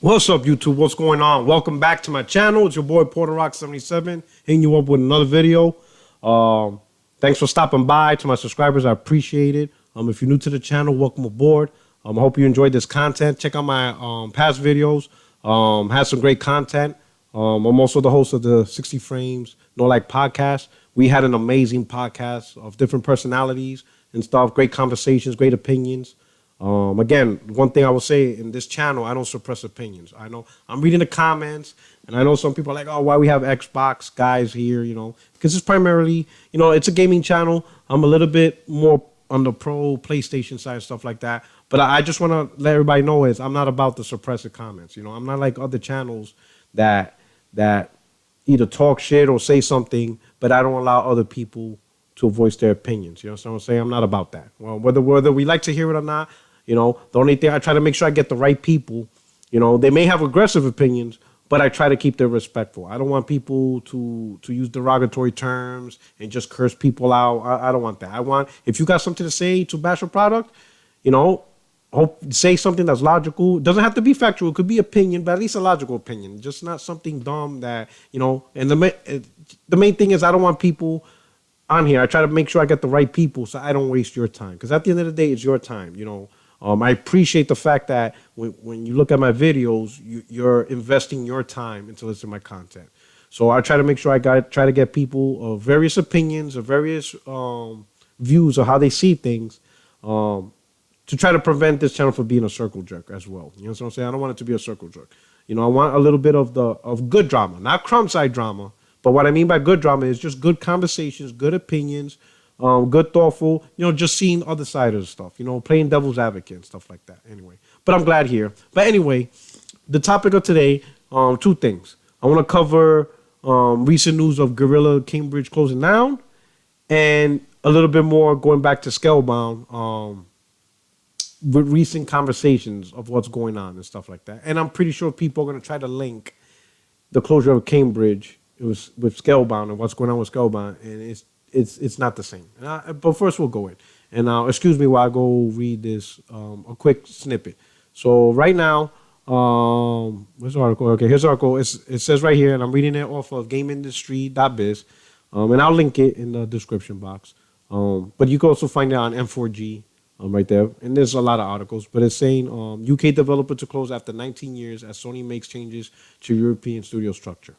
What's up, YouTube? What's going on? Welcome back to my channel. It's your boy Porter Rock 77 hitting you up with another video. Thanks for stopping by. To my subscribers, I appreciate it. If you're new to the channel, welcome aboard. I hope you enjoyed this content. Check out my past videos. Had some great content. I'm also the host of the 60 Frames No Like podcast. We had an amazing podcast of different personalities and stuff. Great conversations, great opinions. Again, one thing I will say in this channel, I don't suppress opinions. I know I'm reading the comments, and I know some people are like, oh, why we have Xbox guys here, because it's primarily, it's a gaming channel. I'm a little bit more on the pro PlayStation side and stuff like that. But I just want to let everybody know is I'm not about to suppress the comments. I'm not like other channels that either talk shit or say something, but I don't allow other people to voice their opinions. You know what I'm saying? I'm not about that. Well, whether we like to hear it or not, the only thing I try to make sure I get the right people. They may have aggressive opinions, but I try to keep them respectful. I don't want people to use derogatory terms and just curse people out. I don't want that. I want, if you got something to say to bash a product, say something that's logical. It doesn't have to be factual. It could be opinion, but at least a logical opinion. Just not something dumb that, and the main thing is I don't want people on here. I try to make sure I get the right people so I don't waste your time. Because at the end of the day, it's your time, I appreciate the fact that when you look at my videos, you're investing your time into listening to my content. So I try to make sure I try to get people of various opinions, of various views of how they see things, to try to prevent this channel from being a circle jerk as well. You know what I'm saying? I don't want it to be a circle jerk. I want a little bit of good drama, not crumb side drama. But what I mean by good drama is just good conversations, good opinions, good, thoughtful, just seeing other side of the stuff, playing devil's advocate and stuff like that. Anyway, but I'm glad here. But anyway, the topic of today, two things. I want to cover recent news of Guerilla Cambridge closing down, and a little bit more going back to Scalebound with recent conversations of what's going on and stuff like that. And I'm pretty sure people are going to try to link the closure of Cambridge with Scalebound and what's going on with Scalebound, and it's not the same. But first we'll go in. And excuse me while I go read this, a quick snippet. So right now, where's the article? Okay, here's the article. It says right here, and I'm reading it off of GameIndustry.biz, and I'll link it in the description box. But you can also find it on M4G right there. And there's a lot of articles, but it's saying UK developer to close after 19 years as Sony makes changes to European studio structure.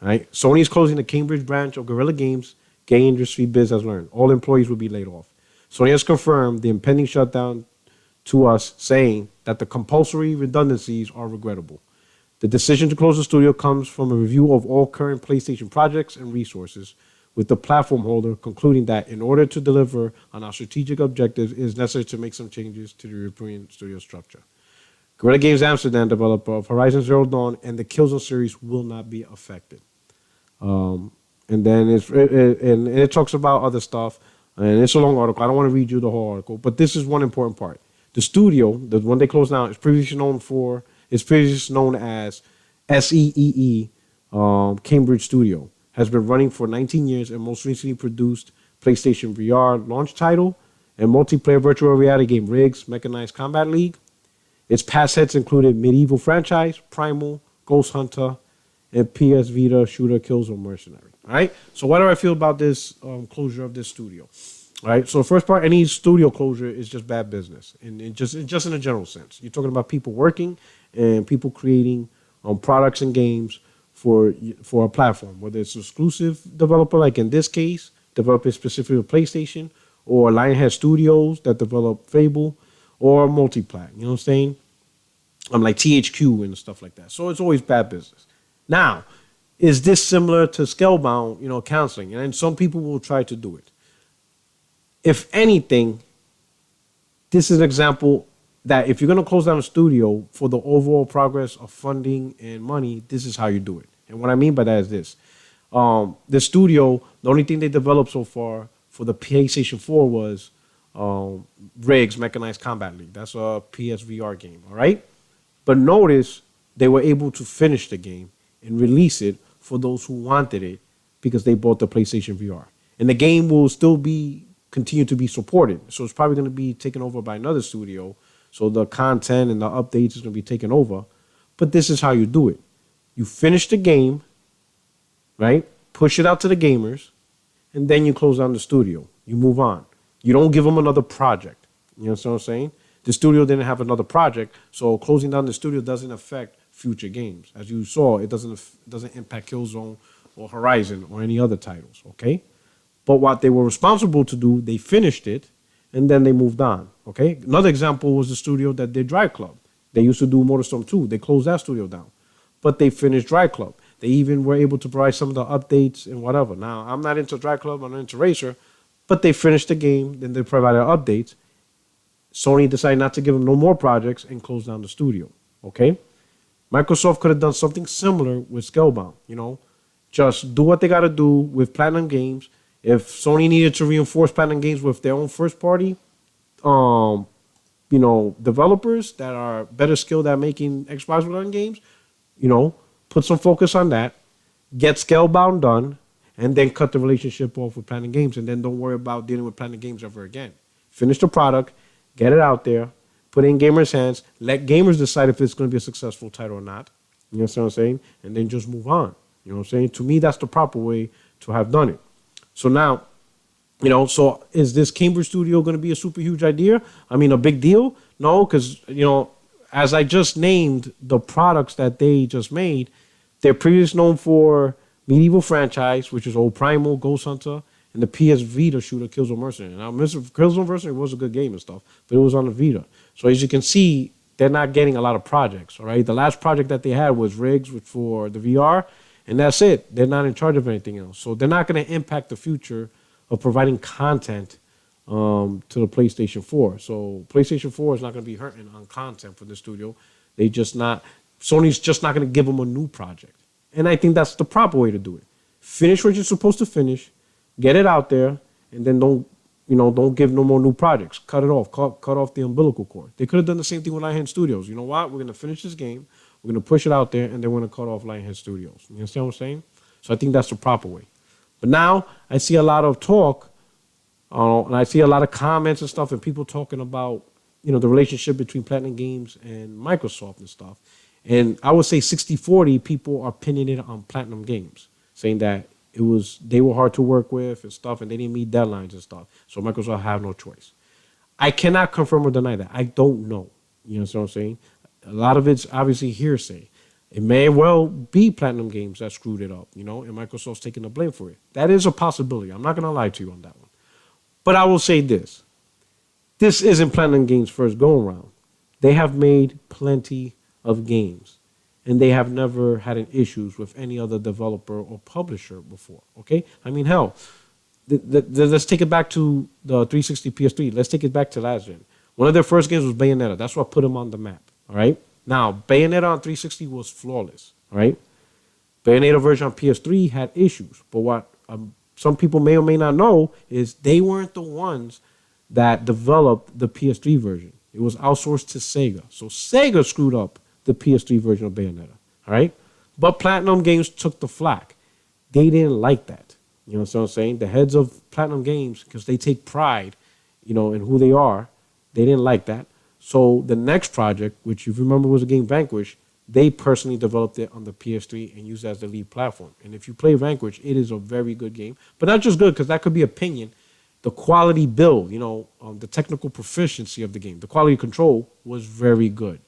All right, Sony is closing the Cambridge branch of Guerrilla Games. Game industry biz has learned. All employees will be laid off. Sony has confirmed the impending shutdown to us, saying that the compulsory redundancies are regrettable. The decision to close the studio comes from a review of all current PlayStation projects and resources, with the platform holder concluding that in order to deliver on our strategic objectives, it is necessary to make some changes to the European studio structure. Guerrilla Games Amsterdam, developer of Horizon Zero Dawn and the Killzone series, will not be affected. And then it talks about other stuff, and it's a long article. I don't want to read you the whole article, but this is one important part. The studio, the one they closed down, is previously known as SEEE Cambridge Studio. Has been running for 19 years and most recently produced PlayStation VR launch title and multiplayer virtual reality game Riggs Mechanized Combat League. Its past hits included Medieval franchise, Primal, Ghost Hunter, and PS Vita shooter Killzone Mercenary. All right. So what do I feel about this closure of this studio? All right. So the first part, any studio closure is just bad business, and just in a general sense. You're talking about people working and people creating products and games for a platform, whether it's an exclusive developer, like in this case, developing specifically for PlayStation, or Lionhead Studios that develop Fable, or Multiplat. You know what I'm saying? I'm like THQ and stuff like that. So it's always bad business. Now, is this similar to Scalebound, counseling? And some people will try to do it. If anything, this is an example that if you're going to close down a studio for the overall progress of funding and money, this is how you do it. And what I mean by that is this. The studio, the only thing they developed so far for the PlayStation 4 was Riggs Mechanized Combat League. That's a PSVR game, all right? But notice they were able to finish the game and release it for those who wanted it because they bought the PlayStation VR. And the game will still continue to be supported. So it's probably going to be taken over by another studio. So the content and the updates is going to be taken over. But this is how you do it. You finish the game, right? Push it out to the gamers, and then you close down the studio. You move on. You don't give them another project. You know what I'm saying? The studio didn't have another project, so closing down the studio doesn't affect future games. As you saw, it doesn't impact Killzone or Horizon or any other titles, okay? But what they were responsible to do, they finished it, and then they moved on, okay? Another example was the studio that did Drive Club. They used to do MotorStorm 2. They closed that studio down. But they finished Drive Club. They even were able to provide some of the updates and whatever. Now, I'm not into Drive Club, I'm not into Racer, but they finished the game, then they provided updates. Sony decided not to give them no more projects and close down the studio, okay? Microsoft could have done something similar with Scalebound, you know? Just do what they got to do with Platinum Games. If Sony needed to reinforce Platinum Games with their own first-party, developers that are better skilled at making Xbox One games, put some focus on that, get Scalebound done, and then cut the relationship off with Platinum Games, and then don't worry about dealing with Platinum Games ever again. Finish the product, get it out there, put it in gamers' hands, let gamers decide if it's going to be a successful title or not. You know what I'm saying? And then just move on. You know what I'm saying? To me, that's the proper way to have done it. So now, so is this Cambridge studio going to be a super huge idea? I mean, a big deal? No, because, as I just named the products that they just made, they're previously known for Medieval franchise, which is old Primal, Ghost Hunter, and the PS Vita shooter Killzone Mercenary. Now, Killzone Mercenary was a good game and stuff, but it was on the Vita. So as you can see, they're not getting a lot of projects, all right? The last project that they had was Riggs for the VR, and that's it. They're not in charge of anything else. So they're not going to impact the future of providing content to the PlayStation 4. So PlayStation 4 is not going to be hurting on content for the studio. Sony's just not going to give them a new project. And I think that's the proper way to do it. Finish what you're supposed to finish, get it out there, and then don't give no more new projects. Cut it off. Cut off the umbilical cord. They could have done the same thing with Lionhead Studios. You know what? We're going to finish this game. We're going to push it out there, and then we're going to cut off Lionhead Studios. You understand what I'm saying? So I think that's the proper way. But now I see a lot of talk, and I see a lot of comments and stuff, and people talking about, the relationship between Platinum Games and Microsoft and stuff. And I would say 60-40 people are pinning it on Platinum Games, saying that they were hard to work with and stuff, and they didn't meet deadlines and stuff. So Microsoft have no choice. I cannot confirm or deny that. I don't know. You know what I'm saying? A lot of it's obviously hearsay. It may well be Platinum Games that screwed it up, and Microsoft's taking the blame for it. That is a possibility. I'm not going to lie to you on that one. But I will say this. This isn't Platinum Games' first go-around. They have made plenty of games, and they have never had an issues with any other developer or publisher before, okay? I mean, hell, let's take it back to the 360 PS3. Let's take it back to last gen. One of their first games was Bayonetta. That's what put them on the map, all right? Now, Bayonetta on 360 was flawless, all right? Bayonetta version on PS3 had issues, but what some people may or may not know is they weren't the ones that developed the PS3 version. It was outsourced to Sega. So Sega screwed up the PS3 version of Bayonetta, all right? But Platinum Games took the flack. They didn't like that. You know what I'm saying? The heads of Platinum Games, because they take pride, in who they are, they didn't like that. So the next project, which you remember was the game Vanquish, they personally developed it on the PS3 and used it as the lead platform. And if you play Vanquish, it is a very good game. But not just good, because that could be opinion. The quality build, the technical proficiency of the game, the quality control was very good.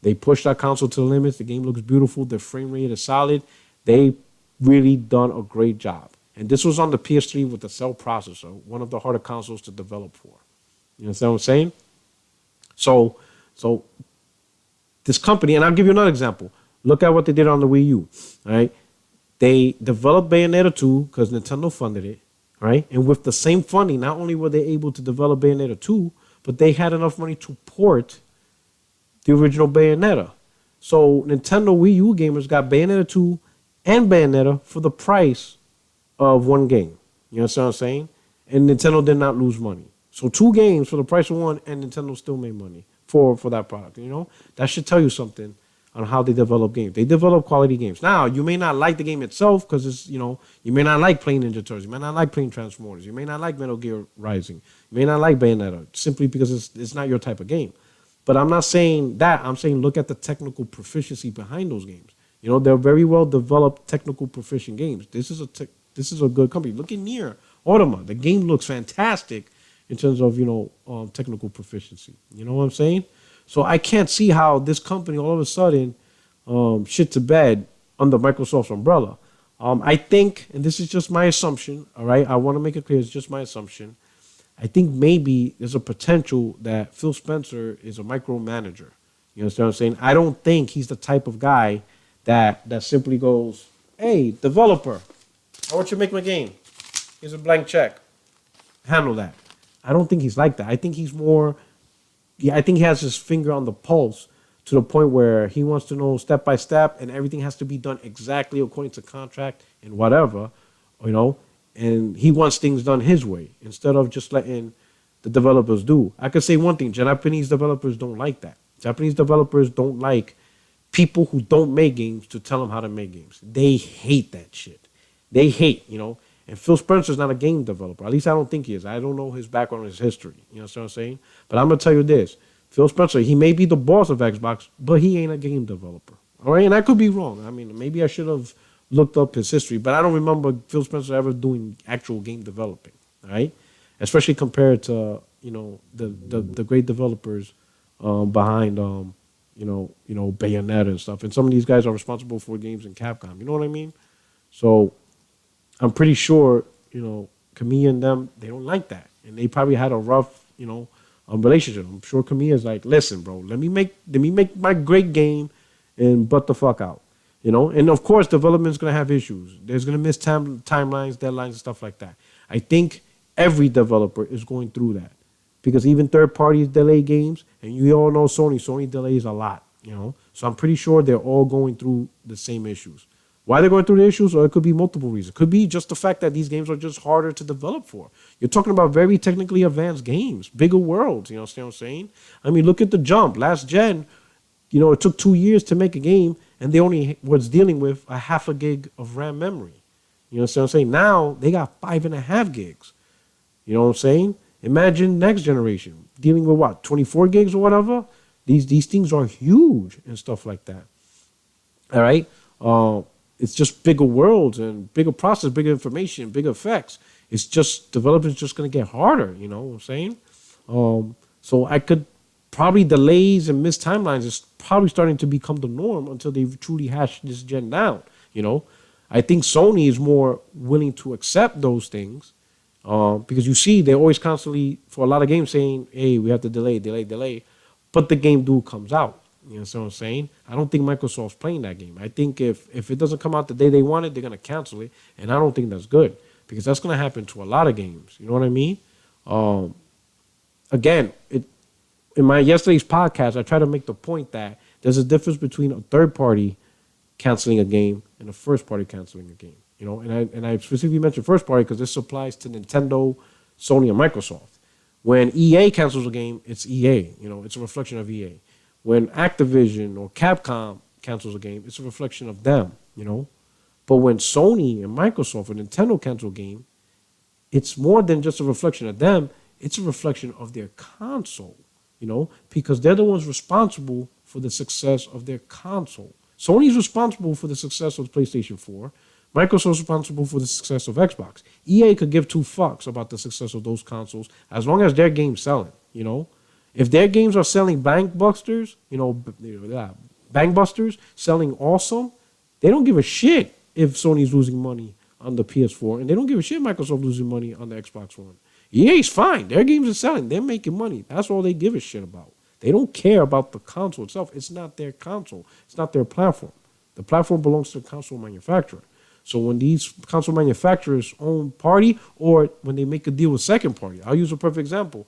They pushed that console to the limits. The game looks beautiful. The frame rate is solid. They really done a great job. And this was on the PS3 with the Cell processor, one of the harder consoles to develop for. You understand what I'm saying? So this company, and I'll give you another example. Look at what they did on the Wii U. All right, they developed Bayonetta 2 because Nintendo funded it. All right, and with the same funding, not only were they able to develop Bayonetta 2, but they had enough money to port the original Bayonetta. So Nintendo Wii U gamers got Bayonetta 2 and Bayonetta for the price of one game. You know what I'm saying? And Nintendo did not lose money. So 2 games for the price of one, and Nintendo still made money for that product. That should tell you something on how they develop games. They develop quality games. Now, you may not like the game itself because it's, you may not like playing Ninja Turtles. You may not like playing Transformers. You may not like Metal Gear Rising. You may not like Bayonetta simply because it's not your type of game. But I'm not saying that. I'm saying look at the technical proficiency behind those games. You know, they're very well developed, technical proficient games. This is a good company. Look at Nier Automata. The game looks fantastic in terms of, technical proficiency. You know what I'm saying? So I can't see how this company all of a sudden shit to bed under Microsoft's umbrella. I think, and this is just my assumption, all right? I want to make it clear, it's just my assumption. I think maybe there's a potential that Phil Spencer is a micromanager. You understand what I'm saying? I don't think he's the type of guy that simply goes, hey, developer, I want you to make my game. Here's a blank check. Handle that. I don't think he's like that. I think he's more, I think he has his finger on the pulse to the point where he wants to know step by step and everything has to be done exactly according to contract and whatever, and he wants things done his way instead of just letting the developers do. I could say one thing, Japanese developers don't like that. Japanese developers don't like people who don't make games to tell them how to make games. They hate that shit. They hate, And Phil Spencer's not a game developer. At least I don't think he is. I don't know his background, his history. You know what I'm saying? But I'm going to tell you this. Phil Spencer, he may be the boss of Xbox, but he ain't a game developer. All right? And I could be wrong. I mean, maybe I should have looked up his history, but I don't remember Phil Spencer ever doing actual game developing. All right? Especially compared to, the great developers behind, Bayonetta and stuff. And some of these guys are responsible for games in Capcom. You know what I mean? So I'm pretty sure, Kamiya and them, they don't like that. And they probably had a rough, relationship. I'm sure Kamiya's like, listen, bro, let me make my great game and butt the fuck out. And of course, development's going to have issues. There's going to miss timelines, deadlines, and stuff like that. I think every developer is going through that because even third parties delay games, and you all know Sony delays a lot, So I'm pretty sure they're all going through the same issues. Why they're going through the issues, or it could be multiple reasons. It could be just the fact that these games are just harder to develop for. You're talking about very technically advanced games, bigger worlds, you know what I'm saying? I mean, look at the jump. Last gen, it took 2 years to make a game, and they only was dealing with a half a gig of RAM memory. You know what I'm saying? Now, they got 5.5 gigs. You know what I'm saying? Imagine next generation, dealing with what, 24 gigs or whatever? These things are huge and stuff like that. All right? It's just bigger worlds and bigger process, bigger information, bigger effects. It's just, development's just going to get harder, you know what I'm saying? So I could probably delays and missed timelines is probably starting to become the norm until they truly hash this gen down, I think Sony is more willing to accept those things because you see, they're always constantly, for a lot of games, saying, hey, we have to delay, but the game comes out. You know what I'm saying? I don't think Microsoft's playing that game. I think if it doesn't come out the day they want it, they're going to cancel it. And I don't think that's good because that's going to happen to a lot of games. You know what I mean? Again, in my yesterday's podcast, I try to make the point that there's a difference between a third party canceling a game and a first party canceling a game. And I specifically mentioned first party because this applies to Nintendo, Sony, and Microsoft. When EA cancels a game, it's EA. It's a reflection of EA. When Activision or Capcom cancels a game, it's a reflection of them, But when Sony and Microsoft or Nintendo cancel a game, it's more than just a reflection of them. It's a reflection of their console, because they're the ones responsible for the success of their console. Sony's responsible for the success of PlayStation 4. Microsoft's responsible for the success of Xbox. EA could give two fucks about the success of those consoles as long as their game's selling, If their games are selling bankbusters, selling awesome, they don't give a shit if Sony's losing money on the PS4, and they don't give a shit Microsoft losing money on the Xbox One. EA's fine. Their games are selling. They're making money. That's all they give a shit about. They don't care about the console itself. It's not their console. It's not their platform. The platform belongs to the console manufacturer. So when these console manufacturers own party or when they make a deal with second party, I'll use a perfect example.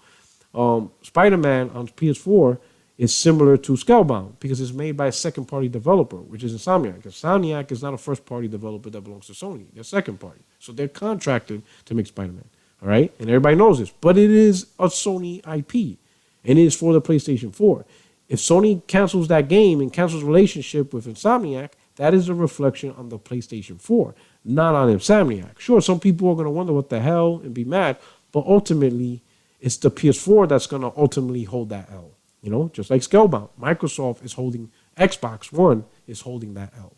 Spider-Man on PS4 is similar to Scalebound because it's made by a second-party developer, which is Insomniac. Insomniac is not a first-party developer that belongs to Sony. They're second-party. So they're contracted to make Spider-Man, all right? And everybody knows this. But it is a Sony IP, and it is for the PlayStation 4. If Sony cancels that game and cancels relationship with Insomniac, that is a reflection on the PlayStation 4, not on Insomniac. Sure, some people are going to wonder what the hell and be mad, but ultimately, it's the PS4 that's going to ultimately hold that L. You know, just like Scalebound. Microsoft is holding, Xbox One is holding that L.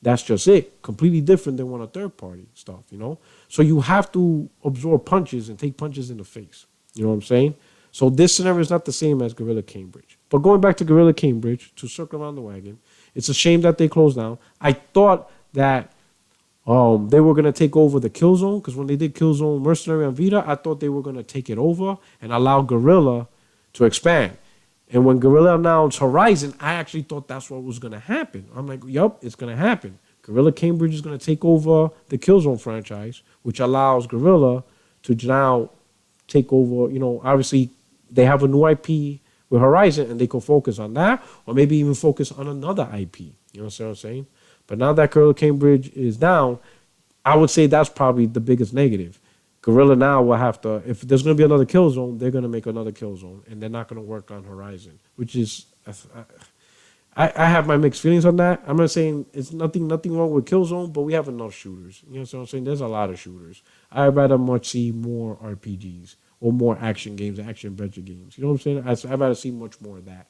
That's just it. Completely different than when a third party stuff, you know? So you have to absorb punches and take punches in the face. You know what I'm saying? So this scenario is not the same as Guerilla Cambridge. But going back to Guerilla Cambridge, to circle around the wagon, it's a shame that they closed down. I thought that they were going to take over the Killzone, because when they did Killzone Mercenary on Vita, I thought they were going to take it over and allow Guerrilla to expand. And when Guerrilla announced Horizon, I actually thought that's what was going to happen. I'm like, yup, it's going to happen. Guerilla Cambridge is going to take over the Killzone franchise, which allows Guerrilla to now take over. You know, obviously, they have a new IP with Horizon, and they can focus on that, or maybe even focus on another IP. You know what I'm saying? But now that Guerilla Cambridge is down, I would say that's probably the biggest negative. Guerrilla now will have to, if there's going to be another Killzone, they're going to make another Killzone, and they're not going to work on Horizon, which is, I have my mixed feelings on that. I'm not saying it's nothing wrong with Killzone, but we have enough shooters. You know what I'm saying? There's a lot of shooters. I'd rather much see more RPGs or more action games, action-adventure games. You know what I'm saying? I'd rather see much more of that.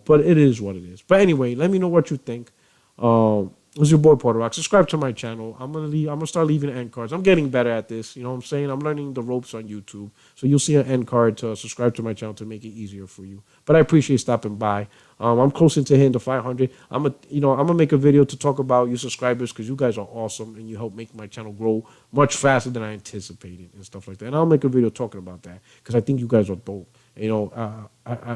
But it is what it is. But anyway, let me know what you think. It was your boy Porter Rock. Subscribe to my channel. I'm gonna start leaving end cards. I'm getting better at this. You know what I'm saying? I'm learning the ropes on YouTube. So you'll see an end card to subscribe to my channel to make it easier for you. But I appreciate stopping by. I'm close into hitting the 500. I'm gonna make a video to talk about you subscribers, because you guys are awesome and you help make my channel grow much faster than I anticipated and stuff like that. And I'll make a video talking about that, because I think you guys are dope. You know,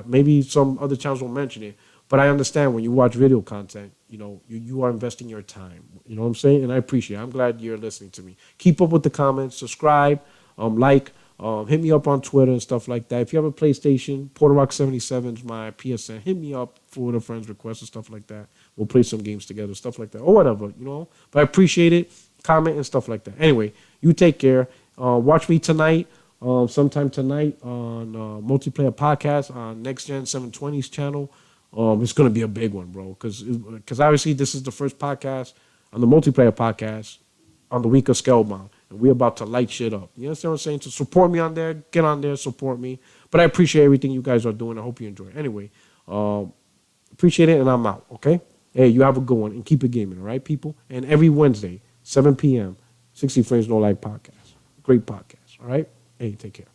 maybe some other channels won't mention it, but I understand when you watch video content, you know, you are investing your time. You know what I'm saying? And I appreciate it. I'm glad you're listening to me. Keep up with the comments, subscribe, like, hit me up on Twitter and stuff like that. If you have a PlayStation, PorterRock77 is my PSN. Hit me up for the friends requests and stuff like that. We'll play some games together, stuff like that, or whatever, you know. But I appreciate it. Comment and stuff like that. Anyway, you take care. Watch me tonight. Sometime tonight on Multiplayer Podcast on Next Gen 720's channel. It's going to be a big one, bro, because obviously this is the first podcast on the Multiplayer Podcast on the week of Scalebound, and we're about to light shit up. You understand what I'm saying? To support me on there, get on there, support me. But I appreciate everything you guys are doing. I hope you enjoy it. Anyway, appreciate it, and I'm out, okay? Hey, you have a good one, and keep it gaming, all right, people? And every Wednesday, 7 p.m., 60 Frames No Lag Podcast. Great podcast, all right? Hey, take care.